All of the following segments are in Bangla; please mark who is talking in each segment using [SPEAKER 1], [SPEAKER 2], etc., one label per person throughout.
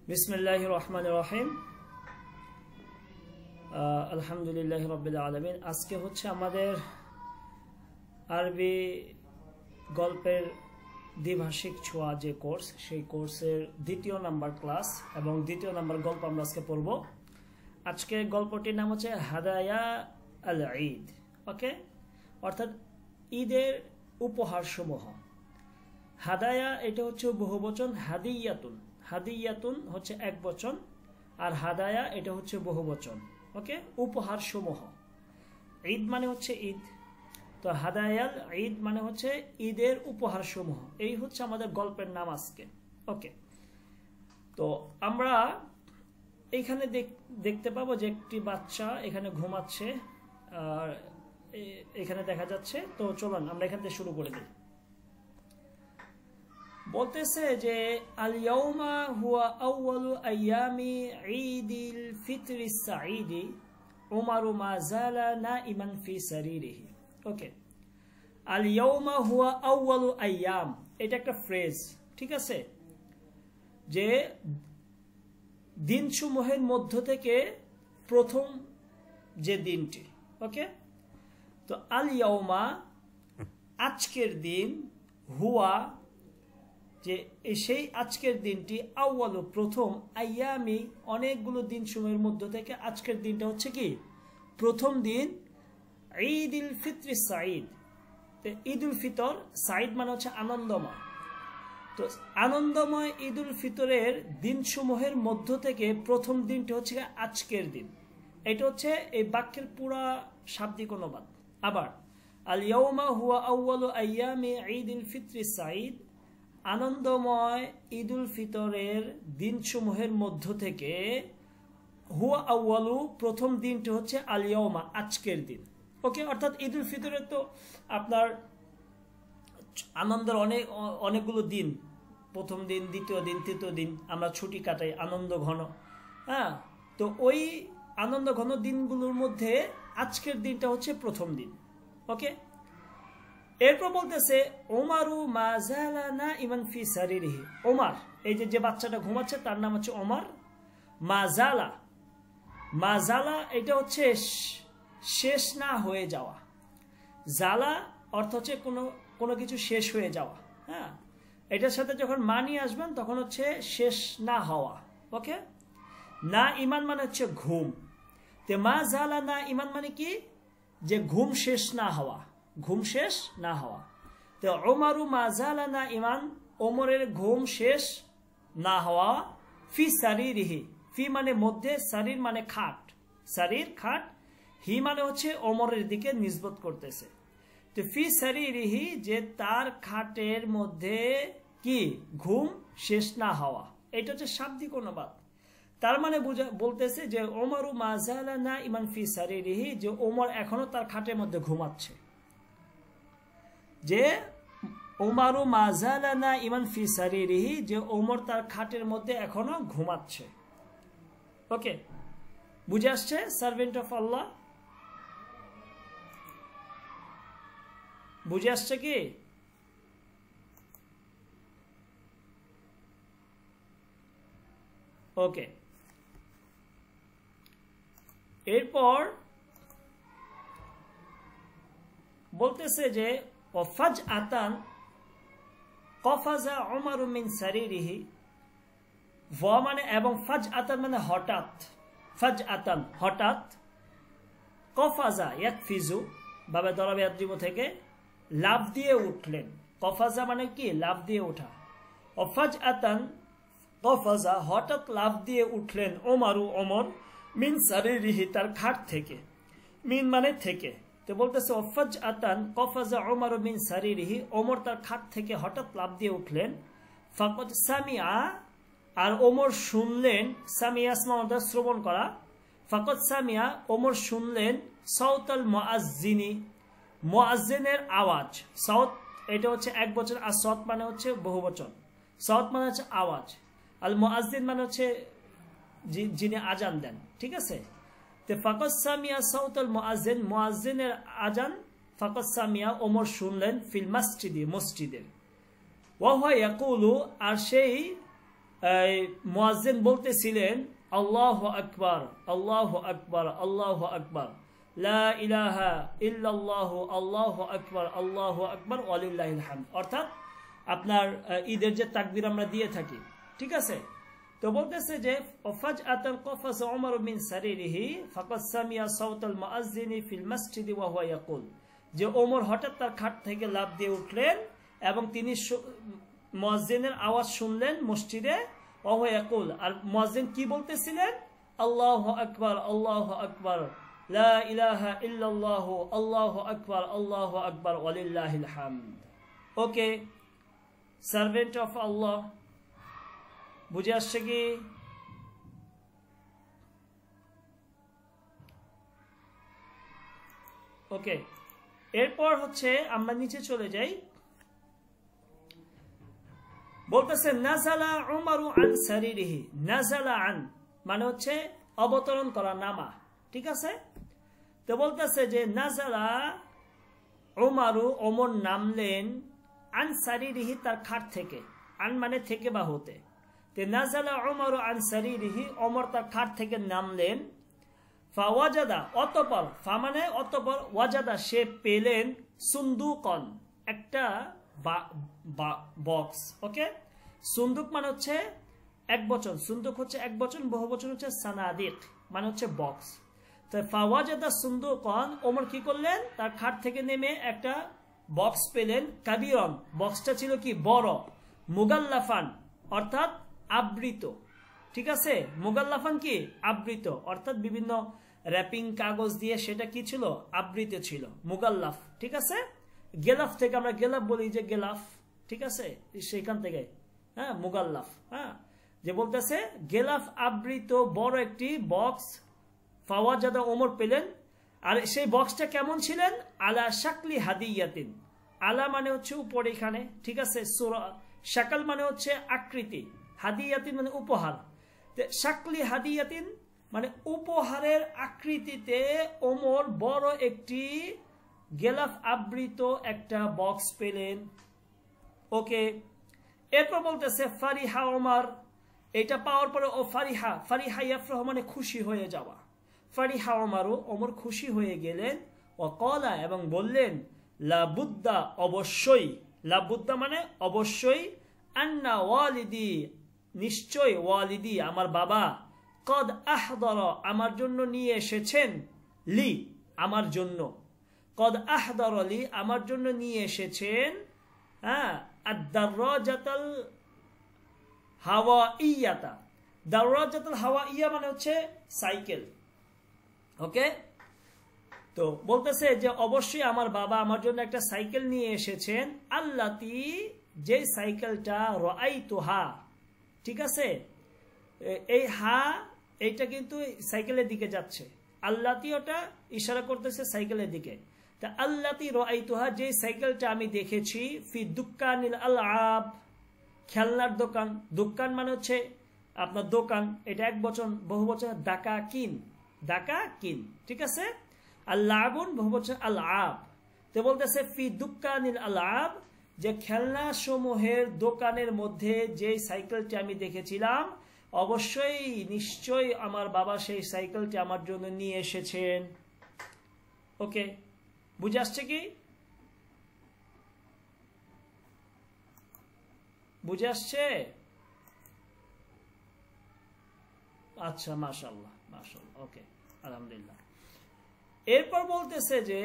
[SPEAKER 1] বিসমিল্লাহির রহমানির রহিম। আলহামদুলিল্লাহি রাব্বিল আলামিন। আজকে হচ্ছে আমাদের আরবি গল্পের দ্বিভাষিক ছোঁয়া যে কোর্স, সেই কোর্সের দ্বিতীয় নাম্বার ক্লাস এবং দ্বিতীয় নাম্বার গল্প আমরা আজকে পড়ব। আজকে গল্পটির নাম হচ্ছে হাদায়া আল ঈদ। ওকে, অর্থাৎ ঈদের উপহার সমূহ। হাদায়া এটা হচ্ছে বহুবচন, হাদিয়াতুন হাদিয়াতুন হচ্ছে এক বচন, আর হাদায়া এটা হচ্ছে বহুবচন। ওকে, উপহার সমূহ। ঈদ মানে হচ্ছে ঈদ, তো হাদায়াল ঈদ মানে হচ্ছে ঈদের উপহার সমূহ। এই হচ্ছে আমাদের গল্পের নাম আজকে। ওকে, তো আমরা এইখানে দেখতে পাবো যে একটি বাচ্চা এখানে ঘুমাচ্ছে, আর এখানে দেখা যাচ্ছে। তো চলুন আমরা এখান থেকে শুরু করে দিই। বলতেছে যে আল ইয়াউমা হুয়া আউয়ালু আইয়ামি ঈদিল ফিতরিস সাঈদি উমারু মা জালা নাইমান ফি সারিরিহি। ওকে, আল ইয়াউমা হুয়া আউয়ালু আইয়াম, এটা একটা ফ্রেজ, ঠিক আছে, যে দিনসমূহের মধ্য থেকে প্রথম যে দিনটি। ওকে, তো আল ইয়াউমা আজকের দিন, হুয়া যে সেই আজকের দিনটি, আউয়ালু প্রথম, আইয়ামি অনেকগুলো দিন সময়ের মধ্য থেকে আজকের দিনটা হচ্ছে কি প্রথম দিন। ঈদুল ফিতর সাঈদ, ঈদুল ফিতর সাঈদ মানে হচ্ছে আনন্দময়। তো আনন্দময় ঈদুল ফিতরের দিনসমূহের মধ্য থেকে প্রথম দিনটি হচ্ছে আজকের দিন। এটা হচ্ছে এই বাক্যের পুরা শাব্দিক অনুবাদ। আবার আল ইয়াউমা হুয়া আউয়ালু আইয়ামি ঈদুল ফিতর সাঈদ, আনন্দময় ঈদুল ফিতরের দিনসমূহের মধ্য থেকে হুয়া আউয়ালু প্রথম দিনটি হচ্ছে আল ইয়াউমা আজকের দিন। ওকে, অর্থাৎ ঈদুল ফিতরের তো আপনার আনন্দের অনেকগুলো দিন, প্রথম দিন, দ্বিতীয় দিন, তৃতীয় দিন আমরা ছুটি কাটাই, আনন্দ ঘন। হ্যাঁ, তো ওই আনন্দ ঘন দিনগুলোর মধ্যে আজকের দিনটা হচ্ছে প্রথম দিন। ওকে, এরপর বলতেছে ওমারু মা জালা নাইমান ফি সারিরিহি। ওমার, এই যে বাচ্চাটা ঘুমাচ্ছে তার নাম হচ্ছে ওমর। মা জালা, মা জালা এটা হচ্ছে শেষ না হয়ে যাওয়া। জালা অর্থ হচ্ছে কোনো কিছু শেষ হয়ে যাওয়া। হ্যাঁ, এটার সাথে যখন মা নিয়ে আসবেন তখন হচ্ছে শেষ না হওয়া। ওকে, না ইমান মানে হচ্ছে ঘুম। তে মা জালা না ইমান মানে কি, যে ঘুম শেষ না হওয়া, ঘুম শেষ না হওয়া। তো ওমারু মা জালা না ইমান, ওমরের ঘুম শেষ না হওয়া। ফি সারিরিহি, ফি মানে মধ্যে, সারির মানে খাট, সারির খাট, হি মানে হচ্ছে ওমরের দিকে নিসবত করতেছে। তো ফি সারিরিহি যে তার খাটের মধ্যে কি ঘুম শেষ না হওয়া, এটা হচ্ছে শাব্দিক অনুবাদ। তার মানে বলতেছে যে ওমরু মা জালা না ইমান ফি সারিরিহি, যে ওমর এখনো তার খাটের মধ্যে ঘুমাচ্ছে। যে ওমারু মা জালা না ইমান ফি সারিরিহি, যে ওমর তার খাটের মধ্যে এখনো ঘুমাচ্ছে। ওকে, বুঝে আসছে? সার্ভেন্ট অফ আল্লাহ বুঝে আসছে কি? ওকে, এরপর বলতেছে যে ফাজ আতান কফাজা ওমরু মিন সারিরিহি। ওয়া মানে এবং, ফাজ আতান মানে হঠাৎ, ফাজ আতান হঠাৎ, কফাজা ইয়াকফিজু বাবে দরাবে আদ্রিব থেকে লাভ দিয়ে উঠলেন। কফাজা মানে কি, লাভ দিয়ে ওঠা। ফাজ আতান কফাজা হঠাৎ লাভ দিয়ে উঠলেন, ওমরু ওমর, মিন সারিরিহি তার খাট থেকে, মিন মানে থেকে। তো বলতেছে ফাজ আতান কফাজা ওমরু মিন সারিরিহি, ওমর তার খাট থেকে হঠাৎ লাভ দিয়ে উঠলেন। ফাকদ সামিআ, আর ওমর শুনলেন, সামিয়া আসমাউদা শ্রবণ করা, ফাকদ সামিয়া ওমর শুনলেন, সাউতাল মুআজ্জিনি মুআজ্জিনের আওয়াজ। সাউত এটা হচ্ছে এক বচন, আর সৎ মানে হচ্ছে বহুবচন। সাউত মানে হচ্ছে আওয়াজ, আল মুআজ্জিন মানে হচ্ছে যিনি আজান দেন। ঠিক আছে, তে ফাকদ সামিয়া সাউতাল মুআজ্জিন, মুআজ্জিনের আজান, ফাকদ সামিয়া ওমর শুনলেন, ফিল মসজিদে মসজিদের। ওয়া হুয়া ইয়াকুলু, আর সেই মুয়াজ্জিন বলতেছিলেন আল্লাহু আকবার আল্লাহু আকবার আল্লাহু আকবার লা ইলাহা ইল্লাল্লাহু আল্লাহু আকবার ওয়ালিল্লাহিল হামদ, অর্থাৎ আপনার ঈদের যে তাকবীর আমরা দিয়ে থাকি, ঠিক আছে। তো বলতেছে যে ফাজআতান কফাস উমর মিন সারিরিহি ফাকাদ সামিয়া সাওতাল মুআজ্জিনি ফিল মসজিদি ওয়া হুয়া ইয়াকুল, যে ওমর হঠাৎ তার খাট থেকে লাফ দিয়ে উঠলেন এবং তিনি মুয়াজ্জিনের আওয়াজ শুনলেন মসজিদে, ওয়া হুয়া ইয়াকুল, আর মুয়াজ্জিন কি বলতেছিলেন? আল্লাহু আকবার লা ইলাহা ইল্লাল্লাহু আল্লাহু আকবার ওয়ালিল্লাহিল হামদ। ওকে, সার্ভেন্ট অফ আল্লাহ, বুঝে আসছে কি? ওকে, এরপর হচ্ছে আমরা নিচে চলে যাই। বলতেছে নাজালা উমারু আন সারিরিহি, নাজালা আন মানে হচ্ছে অবতরণ করা, নামা, ঠিক আছে। তো বলতেছে যে নাজালা উমারু, ওমর নামলেন, আন সারিরিহি তার খাট থেকে, আন মানে থেকে বা হতে, তে নাজালা উমারু আন সারিরিহি, ওমর তার খাট থেকে নামলেন, ফাওয়াজাদা অতঃপর, ফা মানে অতঃপর, ওয়াজাদা সে পেলেন, সুন্দুকন একটা বক্স। ওকে, সুন্দুক মানে হচ্ছে এক বচন, সুন্দুক হচ্ছে এক বচন, বহু বচন হচ্ছে সানাদিক মানে হচ্ছে বক্স। তো ফাওয়াজাদা সুন্দুকন, ওমর কি করলেন? তার খাট থেকে নেমে একটা বক্স পেলেন, কাবিরন, বক্সটা ছিল কি? বড়, মুগাল্লাফান অর্থাৎ আবৃত, ঠিক আছে। মুগাল্লাফান কি? আবৃত, অর্থাৎ বিভিন্ন র্যাপিং কাগজ দিয়ে সেটা কি ছিল? আবৃত ছিল, মুগাল্লাফ, ঠিক আছে। গেলাফ থেকে আমরা গেলাফ বলি, যে গেলাফ, ঠিক আছে, সেখান থেকে, হ্যাঁ, মুগাল্লাফ, হ্যাঁ, যে বলতেছে গেলাফ আবৃত বড় একটি বক্স ফাওয়াজাদা ওমর পেলেন। আর সেই বক্সটা কেমন ছিলেন? আলা শাকলি হাদিয়াতিন, আলা মানে হচ্ছে উপরে এখানে, ঠিক আছে, শাকাল মানে হচ্ছে আকৃতি, হাদিয়াতিন মানে উপহার, শাকলি হাদিয়াতিন মানে উপহারের আকৃতিতে ওমর বড় একটি গেলাফ আবৃত একটা বক্স পেলেন। ওকে, এরপর বলতেছে ফারিহা ওমর, এটা পাওয়ার পরে ও ফারিহা, ফারিহা ইয়াফরাহ মানে খুশি হয়ে যাওয়া, ফারিহা ওমরও, ওমর খুশি হয়ে গেলেন, ও কলা এবং বললেন, লাবুদ্দা অবশ্যই, লাবুদ্দা মানে অবশ্যই, আন্না ওয়ালিদি নিশ্চয়, ওয়ালিদি আমার বাবা, কদ আহদর আমার জন্য নিয়ে এসেছেন, লি আমার জন্য, কদ আহদর লি আমার জন্য নিয়ে এসেছেন, হ্যাঁ, আদ-দাররাজাতাল হাওয়াইয়াতা, দাররাজাতুল হাওয়াইয়া মানে হচ্ছে সাইকেল। ওকে, তো বলতেছে যে অবশ্যই আমার বাবা আমার জন্য একটা সাইকেল নিয়ে এসেছেন, আল্লাতি যে সাইকেলটা রাআইতুহা, ঠিক আছে, এই হা এইটা কিন্তু সাইকেলের দিকে যাচ্ছে, আল্লাতি ওটা ইশারা করতেছে সাইকেলের দিকে। তা আল্লাতি রাআইতুহা যে সাইকেলটা আমি দেখেছি, ফি দুক্কানিল আলআব খেলনার দোকান, দোকান মানে হচ্ছে আপনার দোকান, এটা এক বচন, বহু বচন দাকা কিন, দাকা কিন, ঠিক আছে। আল্লাবুন বহু বচন আলআব, তো বলতেছে ফি দুক্কানিল আলআব যে খেলনা সমূহের দোকানের মধ্যে যে সাইকেলটি আমি দেখেছিলাম, অবশ্যই নিশ্চয়ই আমার বাবা সেই সাইকেলটি আমার জন্য নিয়ে এসেছেন। ওকে, বুঝে আসছে কি? বুঝে আসছে? আচ্ছা, মাশাআল্লাহ মাশাআল্লাহ, ওকে, আলহামদুলিল্লাহ। এরপর বলতেছে যে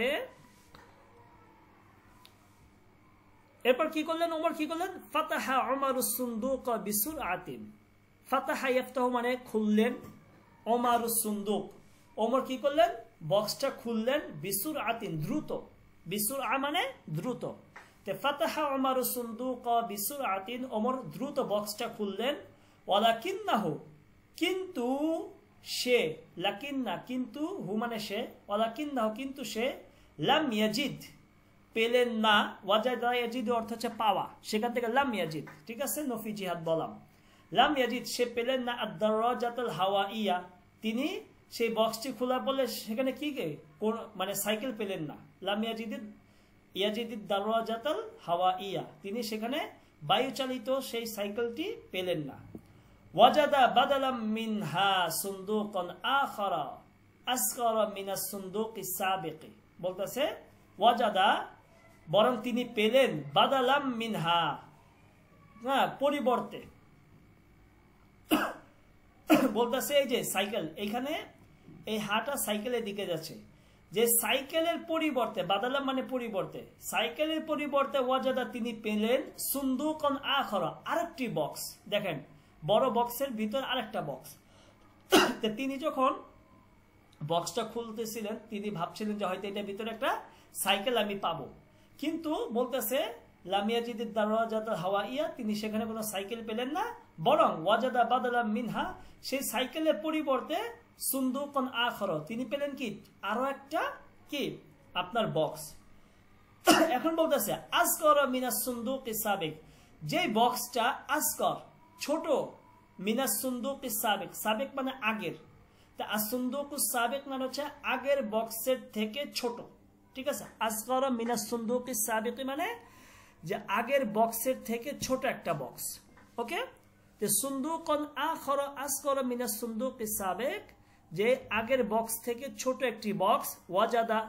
[SPEAKER 1] এরপর কি করলেন ওমর? কি করলেন? ফাতাহা উমারুস সুন্দুক বিসুরআতিন, ফাতাহা ইয়াফতাহু মানে খুললেন, উমারুস সুন্দুক ওমর কি করলেন? বক্সটা খুললেন, বিসুরআতিন দ্রুত, বিসুরআ মানে দ্রুত, তে ফাতাহা উমারুস সুন্দুক বিসুরআতিন ওমর দ্রুত বক্সটা খুললেন, ওয়ালাকিন্নাহু কিন্তু সে, লাকিন্না কিন্তু হু মানে সে, ওয়ালাকিন্নাহু কিন্তু সে, লাম ইয়াজিদ পেলেন না, ওয়াজাদা ইয়াজিদ অর্থ হচ্ছে পাওয়া, সেখান থেকে লাম ইয়াজিদ, ঠিক আছে, নফি জিহাদ বললাম, লাম ইয়াজিদ সে পেলেন না, আদ-দাররাজাতুল হাওয়াইয়া তিনি সেই বক্সটি খোলা বলে সেখানে কি মানে সাইকেল পেলেন না, লাম ইয়াজিদ দাররাজাতুল হাওয়াইয়া তিনি সেখানে বায়ু চালিত সেই সাইকেলটি পেলেন না। ওয়াজাদা বাদালাম মিনহা সুন্দুকান আখারা আসগারা মিনাস সুন্দুকিস সাবিকি, বলতেছে ওয়াজাদা বরং তিনি পেলেন বাদালাম মিনহা, হ্যাঁ পরিবর্তে। বলতেছে এই যে সাইকেল, এইখানে এই হাটা সাইকেলের দিকে যাচ্ছে, যে সাইকেলের পরিবর্তে, বাদালাম মানে পরিবর্তে, সাইকেলের পরিবর্তে ওয়াজাদা তিনি পেলেন সুন্দুকান আখারা, আরেকটি বক্স। দেখেন বড় বক্সের ভিতর আরেকটা বক্স। তিনি যখন বক্সটা খুলতেছিলেন তিনি ভাবছিলেন যে হয়তো এটার ভিতরে একটা সাইকেল আমি পাবো, কিন্তু বলতেছে লামিয়াজিদের দারওয়াজাত হাওয়াইয়া, তিনি সেখানে কোনো সাইকেল পেলেন না, বরং ওয়াজাদা বাদালাম মিনহা, সেই সাইকেলের পরিবর্তে সুন্দুকান আখারা, তিনি পেলেন কি আরো একটা কি আপনার বক্স। এখন বলতেছে আসগর মিনাস সুন্দুকিস সাবিক, যে বক্সটা আসগর ছোট, মিনাস সুন্দুকিস সাবিক, সাবিক মানে আগের, তা আসুন্দুকুস সাবিক মানে হচ্ছে আগের বক্সের থেকে ছোট, ঠিক আছে। আসগর মিনাস সুন্দুকিস সাবিক মানে যে আগের বক্সের থেকে ছোট একটা বক্স, ওকে। তো সুন্দুকান আখারা আসগর মিনাস সুন্দুকিস সাবিক, যে আগের বক্স থেকে ছোট একটি বক্স, ওয়াজাদা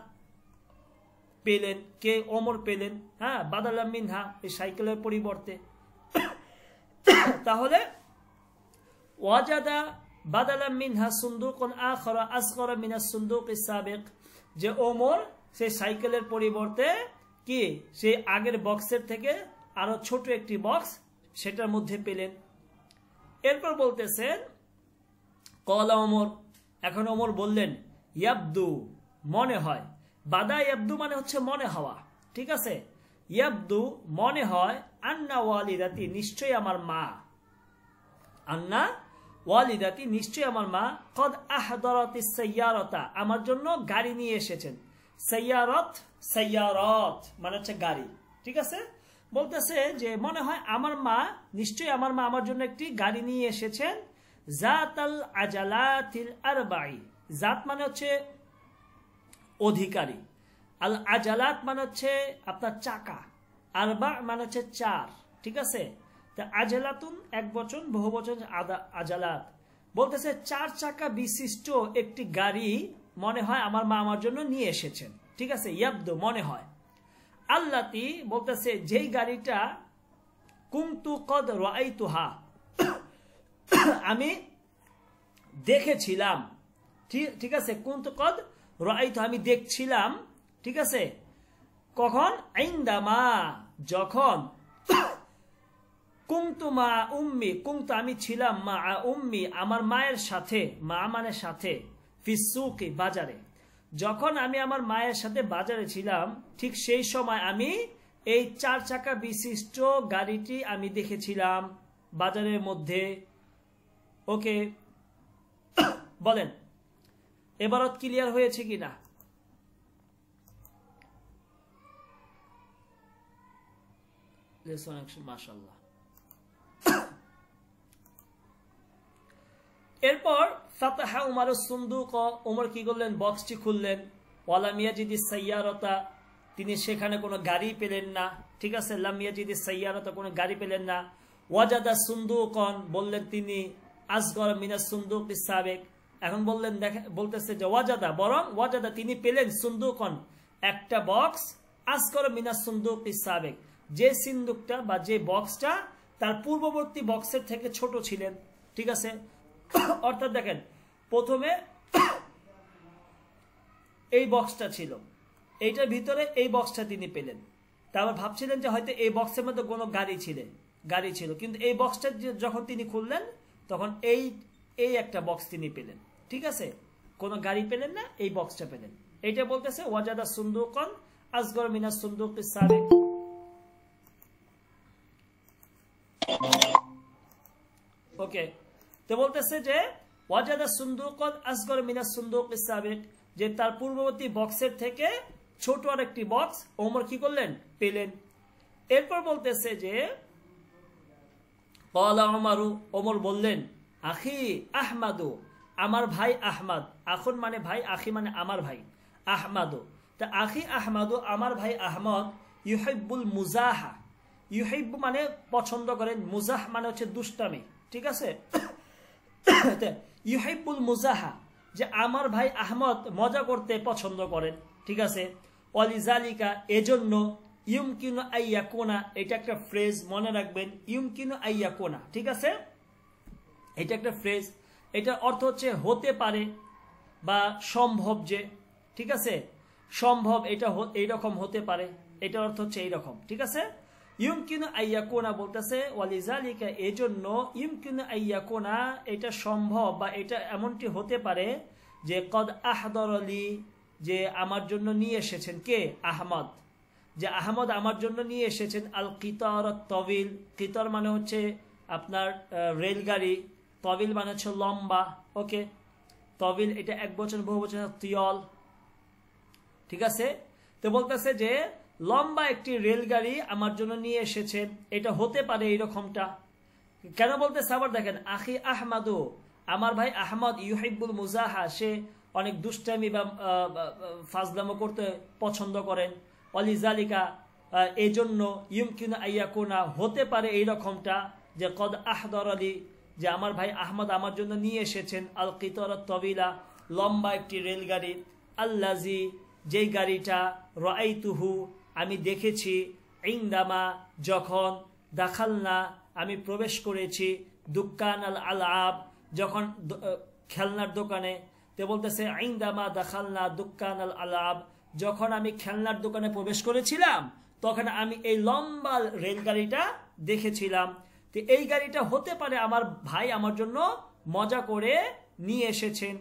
[SPEAKER 1] পেলেন, কে ওমর পেলেন, হ্যাঁ বাদালাম মিনহা এই সাইকেলের পরিবর্তে। তাহলে ওয়াজাদা বাদালাম মিনহা সুন্দুকান আখারা আসগর মিনাস সুন্দুকিস সাবিক, যে ওমর সেই সাইকেলের পরিবর্তে কি সেই আগের বক্সের থেকে আরো ছোট একটি বক্স সেটার মধ্যে পেলেন। এরপর বলতেছেন কলা ওমর, এখন ওমর বললেন ইয়াবদু মনে হয়, বাদা ইয়াবদু মানে হচ্ছে মনে হওয়া, ঠিক আছে। ইয়াবদু মনে হয়, আন্না ওয়ালিদাতি নিশ্চয়ই আমার মা, আন্না ওয়ালিদাতি নিশ্চয়ই আমার মা, কদ আহদারাতিস সাইয়ারাতা আমার জন্য গাড়ি নিয়ে এসেছেন। সাইয়ারত, সাইয়ারত মানে হচ্ছে গাড়ি, ঠিক আছে। বলতেছে যে মনে হয় আমার মা, নিশ্চয়ই আমার মা আমার জন্য একটি গাড়ি নিয়ে এসেছেন। জাতাল আজালাতিল আরবাই, জাত মানে হচ্ছে অধিকারী, আল আজালাত মানে হচ্ছে আপনার চাকা, আরবা মানে হচ্ছে চার, ঠিক আছে। তা আজালাতুন এক বচন, বহু বচন আজালাত। বলতেছে চার চাকা বিশিষ্ট একটি গাড়ি মনে হয় আমার মা আমার জন্য নিয়ে এসেছেন, ঠিক আছে। ইয়াবদু মনে হয়, আল্লাতি বলতেছে যেই গাড়িটা কুনতু কদ রাআইতুহা আমি দেখেছিলাম, ঠিক আছে। কুনতু কদ রাআইতু আমি দেখছিলাম, ঠিক আছে। কখন? ইনদামা যখন, কুনতু মা উম্মি, কুনতু আমি ছিলাম, মা উম্মি আমার মায়ের সাথে, মা মানে সাথে, ফিসুকি বাজারে, যখন আমি আমার মায়ের সাথে বাজারে ছিলাম ঠিক সেই সময় আমি এই চার চাকা বিশিষ্ট গাড়িটি আমি দেখেছিলাম বাজারের মধ্যে, ওকে। বলেন এবারত ক্লিয়ার হয়েছে কিনা? মাশাআল্লাহ। এরপর ফাতাহা উমর সুন্দুক, উমর কি করলেন বক্সটি খুললেন। ওয়ালাম ইয়াজিদিস সাইয়ারাতা তিনি সেখানে কোনো গাড়ি পেলেন না, ঠিক আছে। লাম ইয়াজিদিস সাইয়ারাতা কোনো গাড়ি পেলেন না। ওয়াজাদা সুন্দুকন বললেন তিনি আসগর মিনাস সুন্দুকিস সাবিক, এখন বললেন বলতেছে যে ওয়াজাদা বরং ওয়াজাদা তিনি পেলেন সুন্দুকন একটা বক্স, আসগর মিনাস সুন্দুকিস সাবিক যে সিন্দুকটা বা যে বক্সটা তার পূর্ববর্তী বক্সের থেকে ছোট ছিলেন, ঠিক আছে। অর্থাৎ দেখেন প্রথমে এই বক্সটা ছিল, এইটার ভিতরে এই বক্সটা তিনি পেলেন, তারপর ভাবছিলেন যে হয়তো এই বক্সের মধ্যে কোনো গাড়ি ছিল, কিন্তু এই বক্সটা যখন তিনি খুললেন তখন এই একটা বক্স তিনি পেলেন, ঠিক আছে। কোনো গাড়ি পেলেন না, এই বক্সটা পেলেন। এইটা বলতেছে ওয়াজাদা সুন্দুকন আসগর মিনাস সুন্দুকিস সাবিক। ওকে, তো বলতেছে যে ওয়াজাদা সুন্দুকন আসগর মিনাস সুন্দুকিস সাবিক, যে তার পূর্ববর্তী বক্সের থেকে ছোট আরেকটি বক্স ওমর কি করলেন পেলেন। এরপর বলতেছে যে ক্বালা উমারু ওমর বললেন আখি আহমাদু আমার ভাই আহমদ, আখুন মানে ভাই, আখি মানে আমার ভাই, আহমাদু তা আখি আহমাদু আমার ভাই আহমদ, ইউহিব্বুল মুজাহা, ইউহিব্বু মানে পছন্দ করেন, মুজাহ মানে হচ্ছে দুষ্টামি, ঠিক আছে। ইউহিব্বুল মুজাহা, যে আমার ভাই আহমদ মজা করতে পছন্দ করেন, ঠিক আছে। ওয়ালিজালিকা, এজন্য, ইউমকিনু আইয়াকুনা, এটা একটা ফ্রেজ, মনে রাখবেন, ইউমকিনু আইয়াকুনা, ঠিক আছে। এটা একটা ফ্রেজ, এটার অর্থ হচ্ছে হতে পারে বা সম্ভব যে, ঠিক আছে, সম্ভব এটা এইরকম হতে পারে, এটার অর্থ হচ্ছে এইরকম, ঠিক আছে। ইউমকিনু আইয়াকুনা বলতেছে ওয়ালিজালিকা, এজন্য, ইউমকিনু আইয়াকুনা, এটা সম্ভব বা এটা এমনটি হতে পারে যে কদ আহদরলি, যে আমার জন্য নিয়ে এসেছেন, কে? আহমদ, যে আহমদ আমার জন্য নিয়ে এসেছেন আল কিতার তবিল। কিতার মানে হচ্ছে আপনার রেলগাড়ি, তবিল মানে হচ্ছে লম্বা, ওকে। তবিল এটা এক বচন, বহু বচন তিয়ল, ঠিক আছে। তো বলতেছে যে লম্বা একটি রেলগাড়ি আমার জন্য নিয়ে এসেছেন, এটা হতে পারে এইরকমটা। কেন বলতেছে আবার দেখেন, আখি আহমাদু, আমার ভাই আহমদ, ইউহিব্বুল মুজাহা, সে অনেক দুষ্টামি বা ফাজলামো করতে পছন্দ করেন। অলিজালিকা, এই জন্য, ইউমকিনু আইয়াকুনা, হতে পারে এইরকমটা, যে কদ আহদর আলী, যে আমার ভাই আহমদ আমার জন্য নিয়ে এসেছেন আল কিতার তবিলা, লম্বা একটি রেলগাড়ি, আল্লাজি, যেই গাড়িটা, রাআইতুহু, আমি দেখেছি, ইনদামা, যখন, দাখালনা, আমি প্রবেশ করেছি, দুক্কান আল আলআব, যখন খেলনার দোকানে। তে বলতেছে ইনদামা দাখালনা দুক্কান আল আলআব, যখন আমি খেলনার দোকানে প্রবেশ করেছিলাম তখন আমি এই লম্বা রেলগাড়িটা দেখেছিলাম। তো এই গাড়িটা হতে পারে আমার ভাই আমার জন্য মজা করে নিয়ে এসেছেন।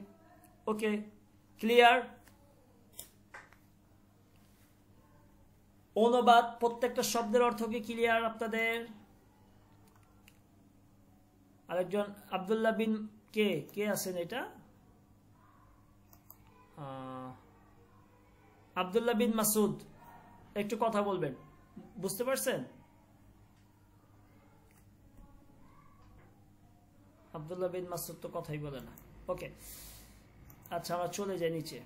[SPEAKER 1] ওকে, ক্লিয়ার? অনুবাদ, প্রত্যেকটা শব্দের অর্থ কি ক্লিয়ার আপনাদের? আরেকজন আব্দুল্লাহ বিন কে আছেন? এটা আব্দুল্লাহ বিন মাসুদ, একটু কথা বলবেন, বুঝতে পারছেন? আব্দুল্লাহ বিন মাসুদ তো কথাই বলে না। ওকে, আচ্ছা, আমরা চলে যাই নিচে।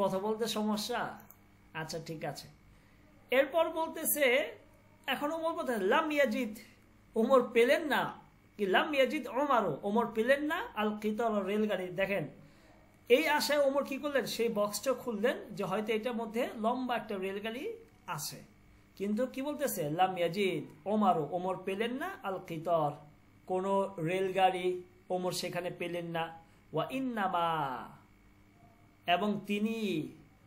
[SPEAKER 1] কথা বলতে সমস্যা? আচ্ছা, ঠিক আছে। এরপর বলতেছে, এখন ওমর বলতে, লাম ইয়াজিদ, ওমর পেলেন না, কি লাম ইয়াজিদ ওমরও, ওমর পেলেন না আল কিতার, রেলগাড়ি। দেখেন, এই আশায় ওমর কি করলেন, সেই বক্সটা খুললেন যে হয়তো এটার মধ্যে লম্বা একটা রেলগাড়ি আছে, কিন্তু কি বলতেছে, লাম ইয়াজিদ ওমরও, ওমর পেলেন না আল কিতার, কোন রেলগাড়ি ওমর সেখানে পেলেন না। ওয়া ইন্নামা, এবং তিনি,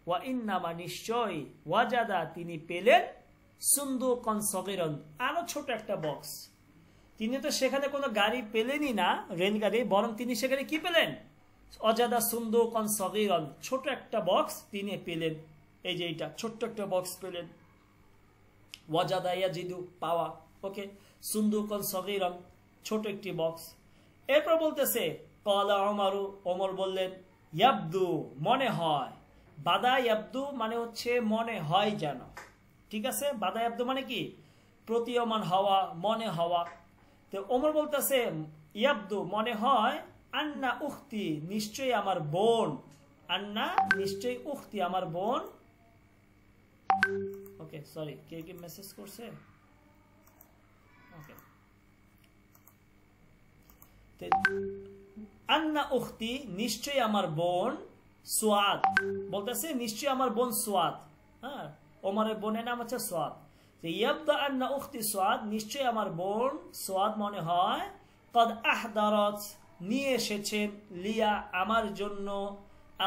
[SPEAKER 1] ওয়া ইন্নামা, নিশ্চয়, ওয়াজাদা, তিনি পেলেন, সুন্দুকান সগীরান, আরো ছোট একটা বক্স। তিনি তো সেখানে কোনো গাড়ি পেলেনই না, রেলগাড়ি, বরং তিনি সেখানে কি পেলেন, ওয়াজাদা সুন্দুকান সগীরান, ছোট একটা বক্স তিনি পেলেন। এই যে এইটা ছোট্ট একটা বক্স পেলেন, ওয়াজাদা ইয়াজিদু, পাওয়া, ওকে, সুন্দুকান সগীরান, ছোট একটি বক্স। এরপর বলতেছে, ক্বালা ওমরু, ওমর বললেন, ইয়াবদু, মনে হয়, বাদা ইয়াবদু মানে হচ্ছে মনে হয় যেন, ঠিক আছে। বাদা ইয়াবদু মানে কি, প্রতীয়মান হওয়া, মনে হওয়া। তো ওমর বলতেছে, ইয়াবদু মনে হয়, আন্না উখতি, নিশ্চয়ই আমার বোন, আন্না নিশ্চয়ই, উখতি আমার বোন। ওকে, সরি, কে কি মেসেজ করছে? ওকে, আন্না উখতি, নিশ্চয়ই আমার বোন, সুয়াদ, বলতেছে নিশ্চয়ই আমার বোন সুয়াদ। হ্যাঁ, ওমরের বোনের নাম হচ্ছে সুয়াদ। ইয়াবদা আন্না উখতি সুয়াদ, নিশ্চয়ই আমার বোন সুয়াদ মনে হয়, কদ আহদারাত, নিয়ে এসেছেন, লিয়া, আমার জন্য,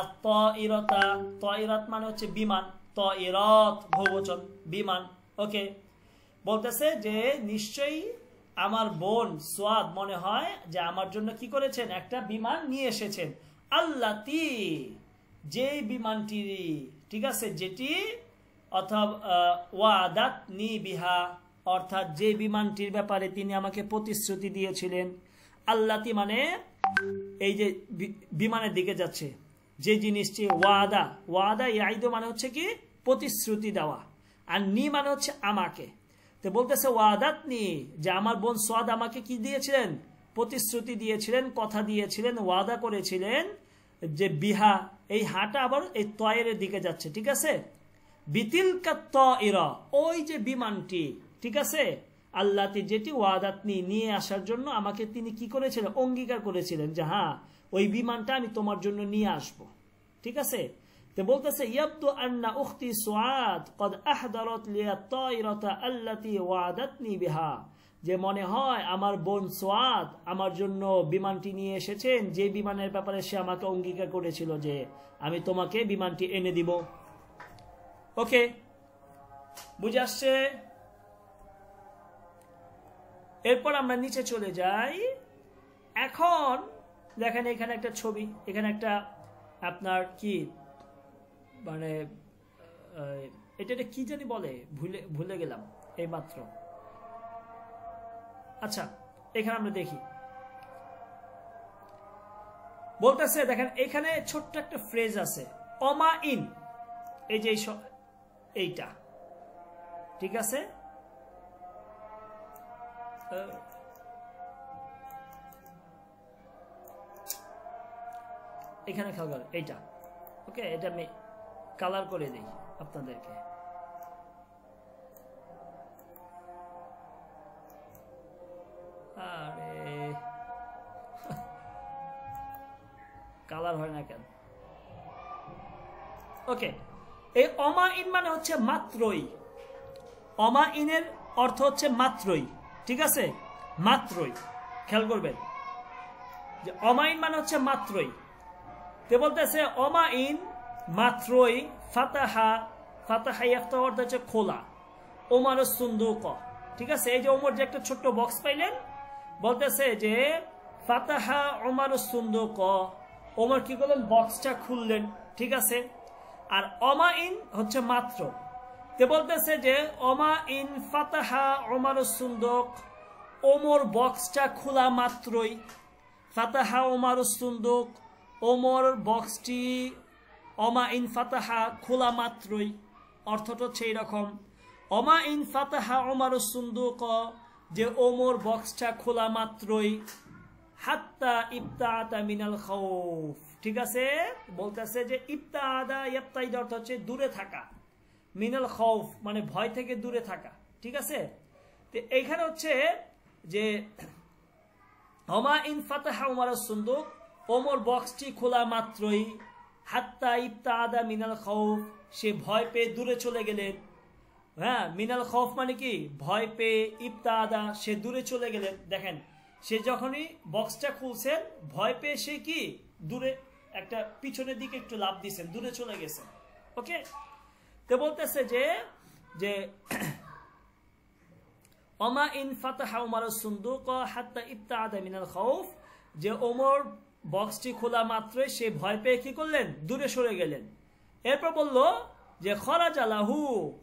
[SPEAKER 1] আত-তাইরাতা, তাইরাত মানে হচ্ছে বিমান, তাইরাত বহুবচন, বিমান। ওকে, বলতেছে যে নিশ্চয়ই আমার বোন সুয়াদ মনে হয় যে আমার জন্য কি করেছেন, একটা বিমান নিয়ে এসেছেন। আল্লাতি, যেই বিমানটি, ঠিক আছে, যেটি, অথবা ওয়াদাত নি বিহা, অর্থাৎ যে বিমানটির ব্যাপারে তিনি আমাকে প্রতিশ্রুতি দিয়েছিলেন। আল্লাতি মানে এই যে বিমানের দিকে যাচ্ছে যে জিনিসটি, ওয়াদা, ওয়াদা ইয়াইদু মানে হচ্ছে কি, প্রতিশ্রুতি দেওয়া, আর নি মানে হচ্ছে আমাকে। তো বলতেছে ওয়াদাত নি, যে আমার বোন সুয়াদ আমাকে কি দিয়েছিলেন, প্রতিশ্রুতি দিয়েছিলেন, কথা দিয়েছিলেন, ওয়াদা করেছিলেন যে বিহা, এই হাটা আবার এই তয়ের দিকে যাচ্ছে, ঠিক আছে, বিতিলকা তাইরা, ওই যে বিমানটি, ঠিক আছে, আল্লাহতি যেটি ওয়াদাতনি নিয়ে আসার জন্য আমাকে তিনি কি করেছিলেন, অঙ্গীকার করেছিলেন যে হ্যাঁ ওই বিমানটা আমি তোমার জন্য নিয়ে আসব, ঠিক আছে। তো বলতেছে ইয়াবদু আন্না উখতি সুআদ قد احضرت لي الطائرة التي وعدتني بها, যে মনে হয় আমার বোন সুআদ আমার জন্য বিমানটি নিয়ে এসেছেন, যে বিমানের ব্যাপারে সে আমাকে অঙ্গীকার করেছিল যে আমি তোমাকে বিমানটি এনে দিব। ওকে, বুঝে আসছে? এরপর আমরা নিচে চলে যাই। এখন দেখেন এখানে একটা ছবি, এখানে একটা আপনার কি মানে এটা কি জানি বলে, ভুলে গেলাম এই মাত্র। আচ্ছা, এখানে আমরা দেখি বলতেছে, দেখেন এখানে ছোট্ট একটা ফ্রেজ আছে অমা ইন, এই যে এইটা, ঠিক আছে। এখানে খেয়াল করেন এইটা, ওকে, এটা আমি কালার করে দিই আপনাদেরকে। আরে কালার হয় না কেন? ওকে, এই অমা ইন মানে হচ্ছে মাত্রই, অমা ইনের অর্থ হচ্ছে মাত্রই, ঠিক আছে, মাত্রই। খেয়াল করবেন যে অমা ইন মানে হচ্ছে মাত্রই। তে বলতেছে অমা ইন মাত্রই, ফাতাহা, ফাতাহা ইফতাহ অর্থ হচ্ছে খোলা, ওমর সুন্দুক, ঠিক আছে। এই যে ওমর যে একটা ছোট্ট বক্স পাইলেন, বলতেছে যে ফাতাহা ওমর সুন্দুক, ওমর কি করলেন, বক্সটা খুললেন, ঠিক আছে। আর অমা ইন হচ্ছে মাত্র, তে বলতেছে যে অমা ইন ফাতাহা ওমর সুন্দুক, ওমর বক্সটা খোলা মাত্রই, ফাতাহা ওমর সুন্দুক, ওমর বক্সটি, অমা ইন ফাতাহা খোলা মাত্রই, অর্থটা হচ্ছে এইরকম। অমা ইন ফাতাহা ওমর সুন্দুক, যে ওমর বক্সটা খোলা মাত্রই, হাত্তা ইবতাআতা মিনাল খাউফ, ঠিক আছে। বলতেছে যে ইবতাআদা, ইবতাইদ অর্থ হচ্ছে দূরে থাকা, মিনাল খাউফ মানে ভয় থেকে দূরে থাকা, ঠিক আছে। তো এইখানে হচ্ছে যে অমা ইন ফাতাহা ওমর সুন্দুক, ওমর বক্সটি খোলা মাত্রই, হাত্তা ইবতাআদা মিনাল খাউফ, সে ভয় পেয়ে দূরে চলে গেলেন। হ্যাঁ, মিনাল খাউফ মানে কি, ভয় পেয়ে, ইবতাআদা সে দূরে চলে গেলেন। দেখেন সে যখনই বক্সটা খুলছেন, ভয় পেয়ে সে কি দূরে একটা পিছনের দিকে একটু লাফ দিয়েছেন, দূরে চলে গেছেন। ওকে, তো বলতেছে যে অমা ইন ফাতাহা ওমর সুন্দুক হাত্তা ইবতাআদা মিনাল খাউফ, যে ওমর বক্সটি খোলা মাত্রই সে ভয় পেয়ে কি করলেন, দূরে সরে গেলেন। এরপর বলল যে খরাজা লাহু,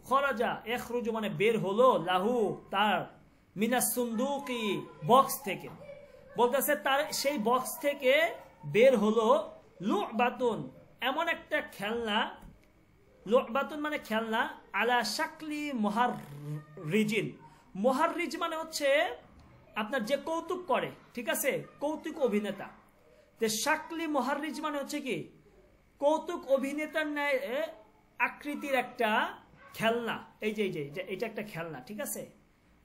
[SPEAKER 1] খরাজা ইখরুজু মানে বের হলো, লাহু তার, মিনাস সুন্দুকি বক্স থেকে, বলতেছে তার সেই বক্স থেকে বের হলো লুবাতুন, এমন একটা খেলনা, লুবাতুন মানে খেলনা, আলা শাকলি মুহাররিজিন, মুহাররিজ মানে হচ্ছে আপনার যে কৌতুক করে, ঠিক আছে, কৌতুক অভিনেতা। তো শাকলি মুহাররিজ মানে হচ্ছে কি, কৌতুক অভিনেতার ন্যায় আকৃতির একটা খেলনা। এই যে এটা একটা খেলনা, ঠিক আছে।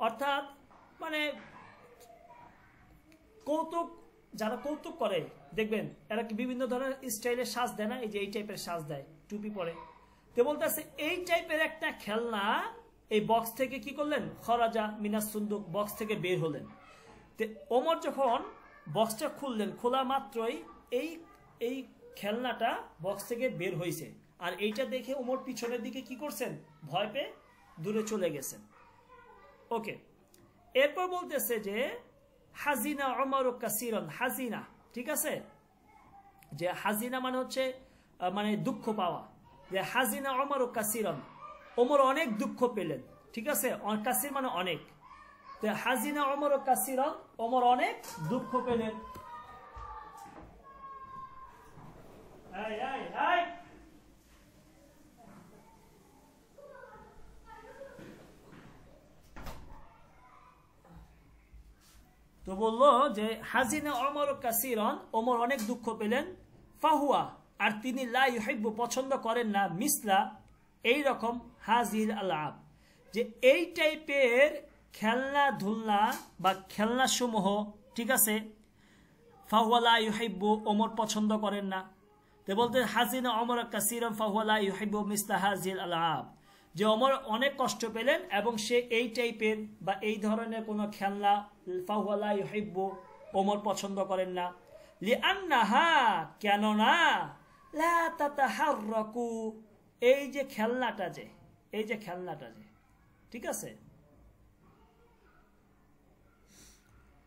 [SPEAKER 1] অর্থাৎ মানে কৌতুক, যারা কৌতুক করে দেখবেন এরা কি বিভিন্ন ধরনের স্টাইলের সাজ দেয় না, এই যে এই টাইপের সাজ দেয়, টুপি পরে। তো বলতেছে এই টাইপের একটা খেলনা এই বক্স থেকে কি করলেন, খরাজা মিনাস সুন্দুক, বক্স থেকে বের হলেন। তো ওমর যখন বক্সটা খুললেন, খোলা মাত্রই এই খেলনাটা বক্স থেকে বের হয়েছে, আর এইটা দেখে ওমর পিছনের দিকে কি করছেন, ভয় পেয়ে দূরে চলে গেছেন। ওকে, এরপর বলতেছে যে হাজিনা ওমর কাসিরন, হাজিনা, ঠিক আছে, যে হাজিনা মানে হচ্ছে মানে দুঃখ পাওয়া, যে হাজিনা ওমর কাসিরন, ওমর অনেক দুঃখ পেলেন, ঠিক আছে, কাসির মানে অনেক। তো হাজিনা ওমর কাসিরন, ওমর অনেক দুঃখ পেলেন। তো বললো যে হাজিনা ওমর কাসিরন, ওমর অনেক দুঃখ পেলেন, ফাহুয়া আর তিনি লা ইউহিব্বু পছন্দ করেন না, মিসলা এই রকম হাজিল আলাব, যে এই টাইপের খেলনাধুলনা বা খেলনাসমূহ, ঠিক আছে, ফাহুয়ালা ইউহিব্বু, ওমর পছন্দ করেন না। তো বলতে হাজিনা ওমর কাসীরান ফাহুয়ালা ইউহিব্বু মিসলা হাজিল আলাব, যে ওমর অনেক কষ্ট পেলেন এবং সে এই টাইপের বা এই ধরনের কোনো খেলনা ফাহুয়ালা ইউহিব্বু, ওমর পছন্দ করেন না। লিআন্নাহা, কেননা লা তাতাহাররাকু, এই যে খেলনাটা যে, এই যে খেলনাটা যে, ঠিক আছে,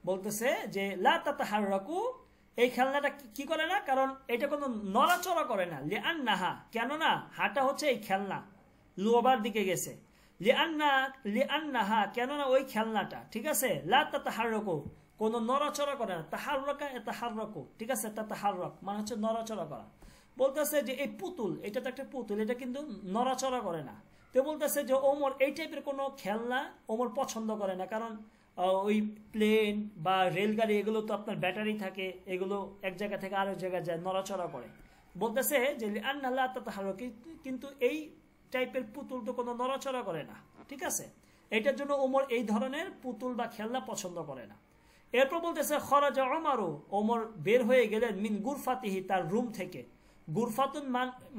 [SPEAKER 1] বলতেছে যে লা তাতাহাররাকু, এই খেলনাটা কি করে না, কারণ এটা কোনো নড়াচড়া করে না। লিআন্নাহা, কেননা হাটা হচ্ছে এই খেলনা লোবার দিকে গেছে। লিআন্নাহা, কেননা ওই খেলনাটা, ঠিক আছে, লা তাতাহাররাকু, কোনো নড়াচড়া করে না। তাহাররাকা তাহাররাকু, ঠিক আছে, তাতাহাররাক মানে হচ্ছে নড়াচড়া করা। বলতেছে যে এই পুতুল, এটা তো একটা পুতুল, এটা কিন্তু নড়াচড়া করে না। তো বলতেছে যে ওমর এই টাইপের কোনো খেলনা ওমর পছন্দ করে না, কারণ ওই প্লেন বা রেলগাড়ি এগুলো তো আপনার ব্যাটারি থাকে, এগুলো এক জায়গা থেকে আরেক জায়গায় যায়, নড়াচড়া করে। বলতেছে যে আন্নাল্লাহ তাতাহাররাক, কিন্তু এই টাইপের পুতুল তো কোনো নড়াচড়া করে না, ঠিক আছে, এটার জন্য ওমর এই ধরনের পুতুল বা খেলনা পছন্দ করে না। এরপর বলতেছে খরাজা ওমরও, ওমর বের হয়ে গেলেন মিন গুরফাতিহি, তার রুম থেকে। গুরফাতুন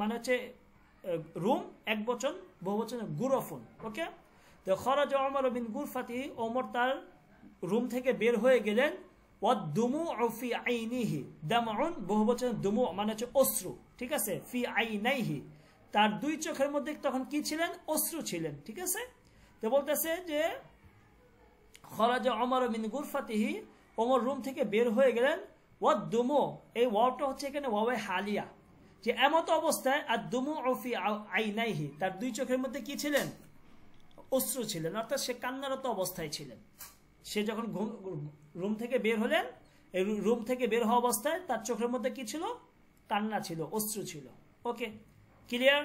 [SPEAKER 1] মানে হচ্ছে রুম, এক বচন, বহু বচন গুরফুন, ওকে। তো খরাজা ওমর মিন গুরফাতিহি, ওমর তার রুম থেকে বের হয়ে গেলেন। ওয়াদ-দুমুউ ফি আইনিহি, দামউন বহু বচন, দুমু মানে হচ্ছে অশ্রু, ঠিক আছে, ফি আইনাইহি, তার দুই চোখের মধ্যে তখন কি ছিলেন, অশ্রু ছিলেন, ঠিক আছে। তো বলতেছে যে খরাজা ওমর মিন গুরফাতিহি, ওমর রুম থেকে বের হয়ে গেলেন। ওয়াদ-দুমু, এই ওয়াওটা হচ্ছে এখানে ওয়াওয়ে হালিয়া, যে এমত অবস্থায়, আর দুমুউ ফি আইনাইহি, তার দুই চোখের মধ্যে কি ছিলেন, অশ্রু ছিলেন, অর্থাৎ সে কান্নারত অবস্থায় ছিলেন। সে যখন রুম থেকে বের হলেন, এই রুম থেকে বের হওয়া অবস্থায় তার চোখের মধ্যে কি ছিল, কান্না ছিল, অশ্রু ছিল, ওকে, ক্লিয়ার।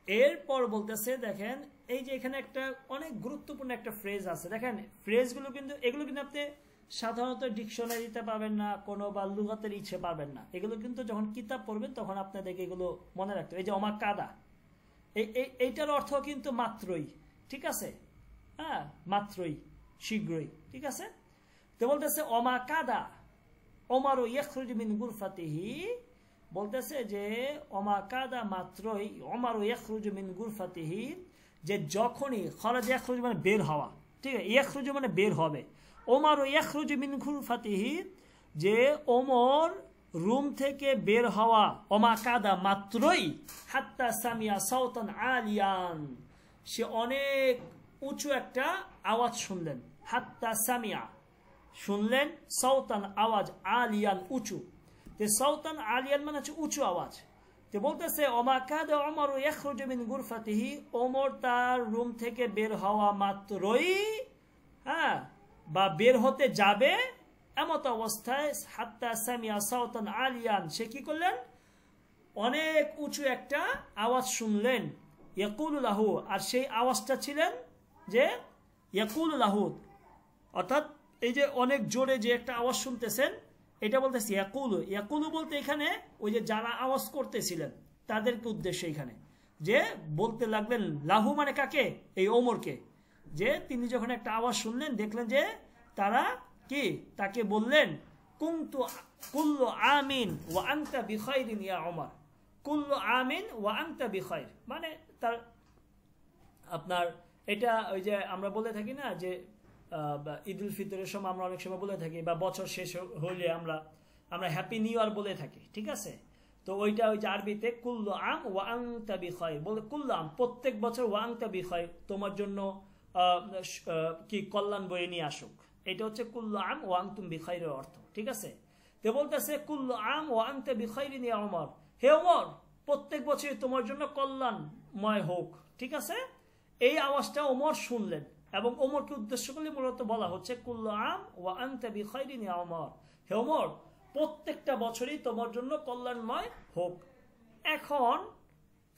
[SPEAKER 1] এরপর বলতেছে, দেখেন এই যে এখানে একটা অনেক গুরুত্বপূর্ণ একটা ফ্রেজ আছে, দেখেন ফ্রেজগুলো কিন্তু, এগুলো কিন্তু আপনি সাধারণত ডিকশনারিতে পাবেন না, কোনো বা লুগাতের ইচ্ছে পাবেন না, এগুলো কিন্তু যখন কিতাব পড়বেন তখন আপনাদেরকে এগুলো মনে রাখতে হবে। এই যে অমা কাদা, এইটার অর্থ কিন্তু মাত্রই, ঠিক আছে, হ্যাঁ, মাত্রই, শীঘ্রই, ঠিক আছে। তো বলতেছে অমা কাদা ওমরু ইয়াখরুজু মিন গুরফাতিহি, বলতেছে যে অমা কাদা মাত্রই, ওমরু ইয়াখরুজু মিন গুরফাতিহি, যে যখনই, খরাজ ইয়াখরুজু মানে বের হওয়া, ঠিক আছে, ইয়াখরুজু মানে বের হবে, ওমরু ইয়াখরুজু মিন গুরফাতিহি, যে ওমর রুম থেকে বের হওয়া, ওমা কাদা মাত্রই, হাত্তা সামিয়া সাওতান আলিয়ান, সে অনেক উঁচু একটা আওয়াজ শুনলেন। হাত্তা সামিয়া, শুনলেন, সাওতান আওয়াজ, আলিয়ান উঁচু। তো সাওতান আলিয়ান মানে হচ্ছে উঁচু আওয়াজ। তো বলতেছে ওমা কাদা ওমরু ইয়াখরুজু মিন গুরফাতিহি, ওমর তার রুম থেকে বের হওয়া মাত্রই, হ্যাঁ, বা বের হতে যাবে এমত অবস্থায়, হাত্তা সামিয়া সাওতান আলিয়ান, সে কি করলেন, অনেক উঁচু একটা আওয়াজ শুনলেন। ইয়াকুলু লাহু, আর সেই আওয়াজটা ছিলেন যে ইয়াকুলু লাহু, অর্থাৎ এই যে অনেক জোরে যে একটা আওয়াজ শুনতেছেন, এটা বলতেছে ইয়াকুলু। ইয়াকুলু বলতে এখানে ওই যে যারা আওয়াজ করতেছিলেন তাদেরকে উদ্দেশ্যে এখানে, যে বলতে লাগলেন, লাহু মানে কাকে, এই ওমরকে, যে তিনি যখন একটা আওয়াজ শুনলেন, দেখলেন যে তারা কি, তাকে বললেন, কুনতু কুল্লু আমিন ওয়া আনতা বিখাইরিন ইয়া ওমর, কুল্লু আমিন ওয়া আনতা বিখাইর, মানে তার আপনার এটা ওই যে আমরা বলে থাকি না, যে ঈদুল ফিতরের সময় আমরা অনেক সময় বলে থাকি, বা বছর শেষ হলে আমরা হ্যাপি নিউ ইয়ার বলে থাকি, ঠিক আছে। তো ওইটা ওই যে আরবিতে কুল্লু আম ওয়া আনতা বিখাইর, বলে কুল্লু আম প্রত্যেক বছর, ওয়া আনতা বিখাইর তোমার জন্য কি কল্যাণ বয়ে নিয়ে আসুক, এটা হচ্ছে কুল্লু আম ওয়া আনতুম বিখাইরের অর্থ, ঠিক আছে। তো বলতেছে কুল্লু আম ওয়া আনতা বিখাইরিন ইয়া ওমর, হে ওমর প্রত্যেক বছর তোমার জন্য কল্যাণময় হোক, ঠিক আছে। এই আওয়াজটা ওমর শুনলেন, এবং ওমরকে উদ্দেশ্য করলে মূলত বলা হচ্ছে কুল্লু আম ওয়া আনতা বিখাইরিন ইয়া ওমর, হে ওমর প্রত্যেকটা বছরই তোমার জন্য কল্যাণময় হোক। এখন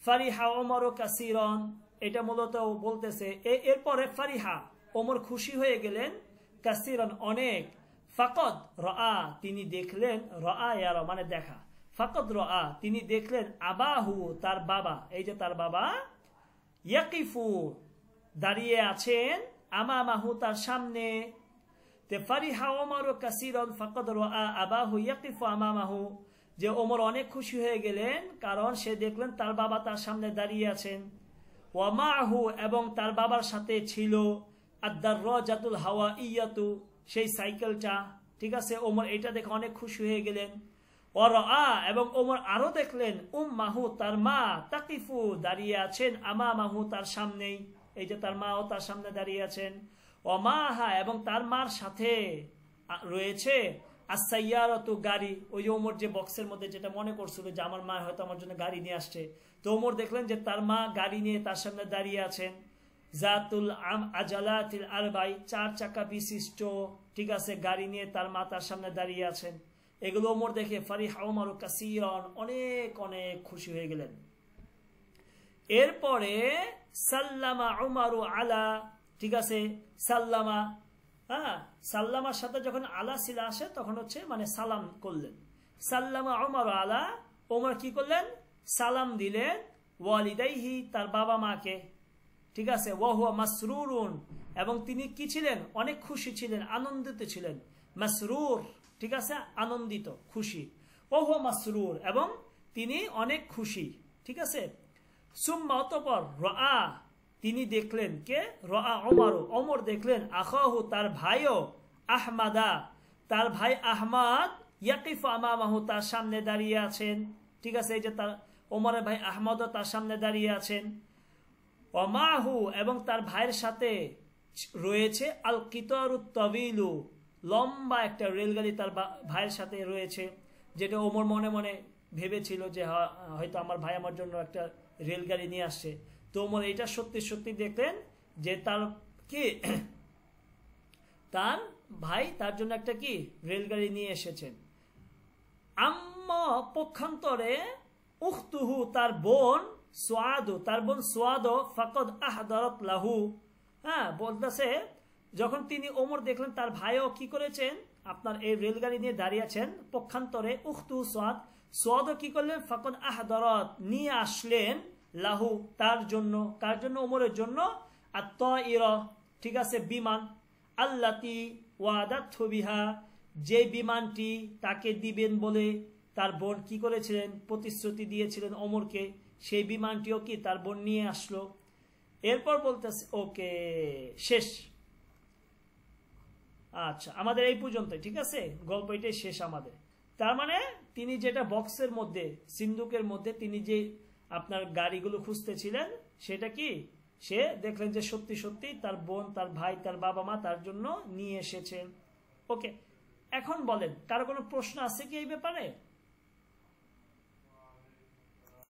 [SPEAKER 1] ফারিহা ওমর কাসীরান, এটা মূলত বলতেছে, এরপরে ফারিহা ওমর খুশি হয়ে গেলেন, কাসীরান অনেক, ফাকাদ রাআ তিনি দেখলেন, রাআ ইয়ারা মানে দেখা, ফাকাদ রাআ তিনি দেখলেন আবাহু তার বাবা, এই যে তার বাবা, ইয়াকিফু দাঁড়িয়ে আছেন, আমামাহু তার সামনে। তে ফারিহা ওমর কাসীরান ফাকাদ রাআ আবাহু ইয়াকিফু আমামাহু, যে ওমর অনেক খুশি হয়ে গেলেন কারণ সে দেখলেন তার বাবা তার সামনে দাঁড়িয়ে আছেন। ওয়া মাহু এবং তার বাবার সাথে ছিল আদ-দাররাজাতুল হাওয়াইয়াতু সেই সাইকেলটা, ঠিক আছে। ওমর এটা দেখে অনেক খুশি হয়ে গেলেন। ওয়া রাআ এবং ওমর আরো দেখলেন উম্মাহু তার মা তাকিফু দাঁড়িয়ে আছেন আমামাহু তার সামনেই, এই যে তার মাও তার সামনে দাঁড়িয়ে আছেন। ওয়া মাহা এবং তার মার সাথে রয়েছে as-সাইয়ারাতু গাড়ি, ওই যে ওমর যে বক্সের মধ্যে যেটা মনে করছিল যে আমার মা হয়তো আমার জন্য গাড়ি নিয়ে আসছে, তো ওমর দেখলেন যে তার মা গাড়ি নিয়ে তার সামনে দাঁড়িয়ে আছেন। জাতুল আজালাতিল আরবাই 4 চাকা বিশিষ্ট, ঠিক আছে, গাড়ি নিয়ে তার মা তার সামনে দাঁড়িয়ে আছেন। এগুলো ওমর দেখে ফারিহা ওমর কাসীরান অনেক অনেক খুশি হয়ে গেলেন। এরপরে সাল্লামা উমারু আলা, ঠিক আছে, সাল্লামা, হ্যাঁ, সাল্লামার সাথে যখন আলা সিলা আসে তখন হচ্ছে মানে সালাম করলেন। সাল্লামা উমারু আলা, ওমর কি করলেন, সালাম দিলেন ওয়ালিদাইহি তার বাবা মাকে, ঠিক আছে। ওয়াহুয়া মাসরুরুন এবং তিনি কি ছিলেন, অনেক খুশি ছিলেন, আনন্দিত ছিলেন। মাসরুর, ঠিক আছে, আনন্দিত, খুশি। ওহুয়া মাসরুর এবং তিনি অনেক খুশি, ঠিক আছে। সুম্মা অতঃপর রাআ তিনি দেখলেন, কে, রাআ ওমর, ওমর দেখলেন আখাহু তার ভাইও আহমাদা তার ভাই আহমদ ইয়াকিফু আমামাহু তার সামনে দাঁড়িয়ে আছেন, ঠিক আছে। এই যে তার ওমরের ভাই আহমদও তার সামনে দাঁড়িয়ে আছেন। ওয়া মাহু এবং তার ভাইয়ের সাথে রয়েছে আল কিতারুত তাবিলু লম্বা একটা রেলগাড়ি তার ভাইয়ের সাথে রয়েছে, যেটা ওমর মনে মনে ভেবেছিল যে হয়তো আমার ভাই আমার জন্য একটা রেলগাড়ি নিয়ে আসছে। তো ওমর এটা সত্যি সত্যি দেখলেন যে তার কি তার ভাই তার জন্য একটা কি রেলগাড়ি নিয়ে এসেছেন। আম্মা পক্ষান্তরে উখতুহু তার বোন সুআদু তার বোন সুআদও ফাকাদ আহদারাত লাহু, হ্যাঁ, বলতেছে যখন তিনি ওমর দেখলেন তার ভাইও কি করেছেন, আপনার এই রেলগাড়ি নিয়ে দাঁড়িয়ে আছেন। পক্ষান্তরে উখতু সুআদ, সুআদও কি করলেন, ফাকাদ আহদারাত নিয়ে আসলেন লাহু তার জন্য, কার জন্য, ওমরের জন্য, আত-তাইরা, ঠিক আছে, বিমান, আল্লাতি ওয়াদাতহু বিহা যে বিমানটি তাকে দিবেন বলে তার বোন কি করেছিলেন, প্রতিশ্রুতি দিয়েছিলেন ওমরকে, সেই বিমানটিও কি তার বোন নিয়ে আসলো। এরপর বলতেছে ওকে শেষ, আচ্ছা আমাদের এই পর্যন্ত, ঠিক আছে, গল্প এটাই শেষ আমাদের। তার মানে তিনি যেটা বক্সের মধ্যে সিন্ধুকের মধ্যে তিনি যে আপনার গাড়িগুলো খুঁজতেছিলেন সেটা কি সে দেখলেন যে সত্যি সত্যি তার বোন তার ভাই তার বাবা মা তার জন্য নিয়ে এসেছেন। ওকে, এখন বলেন কারো কোনো প্রশ্ন আছে কি এই ব্যাপারে?